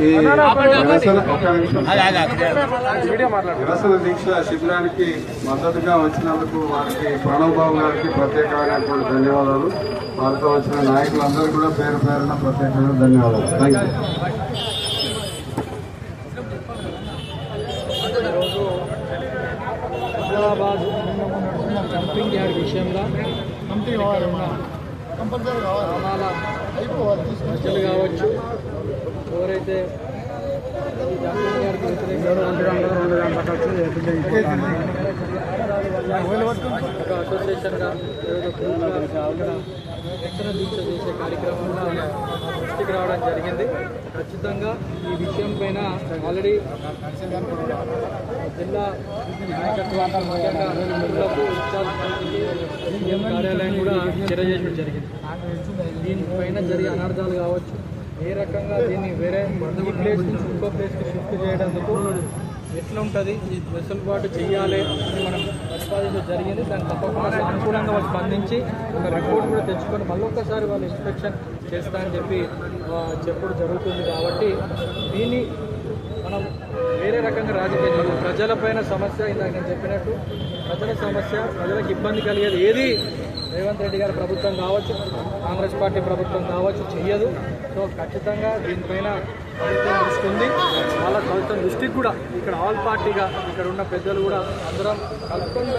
ఈ నిరసన దీక్ష శిబిరానికి మద్దతుగా వచ్చినందుకు వారికి ప్రణవ్ బాబు గారికి ప్రత్యేకమైనటువంటి ధన్యవాదాలు. వారితో వచ్చిన నాయకులందరూ కూడా పేరు పేరున ప్రత్యేకమైన ధన్యవాదాలు. Thank you. Hyderabad dumping yard విషయంలో కంపెనీ వారు ఉన్న గ్రామాల ప్రజలు కావచ్చు, ఎవరైతే ఈ డంపింగ్ యార్డ్కి ఒక అసోసియేషన్గా నిరసన దీక్ష చేసే కార్యక్రమంలో దృష్టికి రావడం జరిగింది. ఖచ్చితంగా ఈ విషయం పైన ఆల్రెడీ జిల్లా నాయకత్వాన్ని ముఖ్యంగా జిల్లాకు సీఎం కార్యాలయం కూడా చర్య చేయడం జరిగింది. దీనిపైన జరిగే అనర్థాలు కావచ్చు, ఏ రకంగా దీన్ని వేరే ఈ ప్లేస్ నుంచి ఇంకో ప్లేస్కి షిఫ్ట్ చేయడానికి ఎట్లా ఉంటుంది, వెసులుబాటు చేయాలి అని మనం ప్రతిపాదించడం జరిగింది. దాన్ని తప్పకుండా అనుకూలంగా వాళ్ళు స్పందించి ఒక రిపోర్ట్ కూడా తెచ్చుకొని మళ్ళీ ఒక్కసారి వాళ్ళు ఇన్స్పెక్షన్ చేస్తా అని చెప్పి చెప్పడం జరుగుతుంది. కాబట్టి దీన్ని మనం వేరే రకంగా రాజకీయ ప్రజలపైన సమస్య, ఇందాక నేను చెప్పినట్టు ప్రజల సమస్య, ప్రజలకు ఇబ్బంది కలిగేది ఏది రేవంత్ రెడ్డి గారి ప్రభుత్వం కావచ్చు, కాంగ్రెస్ పార్టీ ప్రభుత్వం కావచ్చు చెయ్యదు. సో ఖచ్చితంగా దీనిపైన ప్రభుత్వం దృష్టి ఉంది. వాళ్ళ ప్రభుత్వం దృష్టికి కూడా ఇక్కడ ఆల్ పార్టీగా ఇక్కడ ఉన్న పెద్దలు కూడా అందరం కలుపుకొని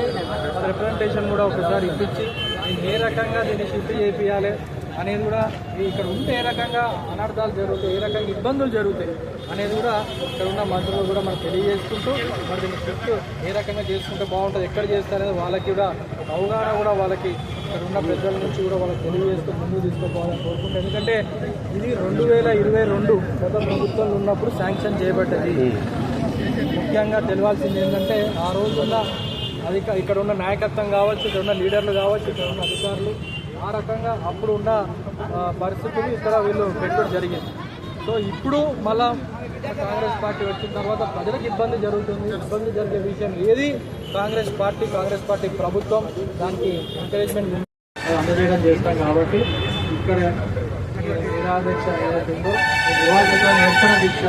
రిప్రజెంటేషన్ కూడా ఒకసారి ఇప్పించి దీన్ని ఏ రకంగా దీన్ని షిఫ్ట్ చేయాలి అనేది కూడా ఇక్కడ ఉంటే ఏ రకంగా అనర్థాలు జరుగుతాయి, ఏ రకంగా ఇబ్బందులు జరుగుతాయి అనేది కూడా ఇక్కడ ఉన్న మంత్రులు కూడా మనకు తెలియజేసుకుంటూ మరి దీన్ని షిఫ్ట్ ఏ రకంగా చేసుకుంటే బాగుంటుంది, ఎక్కడ చేస్తారనేది వాళ్ళకి కూడా అవగాహన కూడా వాళ్ళకి ఇక్కడ ఉన్న పెద్దల నుంచి కూడా వాళ్ళకి తెలియజేస్తూ ముందుకు తీసుకోవాలని కోరుకుంటాం. ఎందుకంటే ఇది 2022 గత ప్రభుత్వంలో ఉన్నప్పుడు శాంక్షన్ చేయబడ్డది. ముఖ్యంగా తెలియాల్సింది ఏంటంటే ఆ రోజున్న ఇక్కడ ఉన్న నాయకత్వం కావచ్చు, ఇక్కడ ఉన్న లీడర్లు కావచ్చు, ఇక్కడ ఉన్న అధికారులు ఆ రకంగా అప్పుడు ఉన్న పరిస్థితులు ఇక్కడ వీళ్ళు పెట్టడం జరిగింది. సో ఇప్పుడు మళ్ళా కాంగ్రెస్ పార్టీ వచ్చిన తర్వాత ప్రజలకు ఇబ్బంది జరుగుతుంది. ఇబ్బంది జరిగే విషయం ఏది కాంగ్రెస్ పార్టీ ప్రభుత్వం దానికి ఎంకరేజ్మెంట్ అందజేయడం చేస్తాం. కాబట్టి ఇక్కడ నిరాదీక్ష ఏదైతుందో వివాదిత నిరసన దీక్ష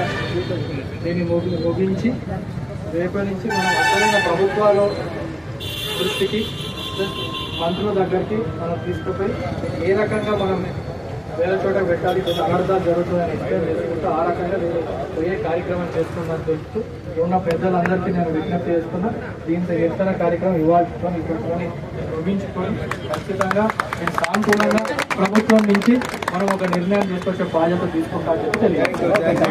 దీన్ని ముగించి రేపటి నుంచి మనం అసలైన ప్రభుత్వాల దృష్టికి మంత్రుల దగ్గరికి మనం తీసుకుపోయి ఏ రకంగా మనం వేరే చోట పెట్టాలి, కొంచెం అనర్థాలు జరుగుతుందని ఎక్స్ప్లెయిన్ చేసుకుంటూ ఆ రకంగా పోయే కార్యక్రమం చేస్తుందని తెలుస్తూ ఉన్న పెద్దలందరికీ నేను విజ్ఞప్తి చేస్తున్నా. దీంతో నిరసన కార్యక్రమం ఇవ్వాల్సుకొని ఇక్కడ ముగించుకొని ఖచ్చితంగా నేను సానుకూలంగా ప్రభుత్వం నుంచి మనం ఒక నిర్ణయం తీసుకొచ్చే బాధ్యత తీసుకుంటా అని చెప్పి తెలియదు.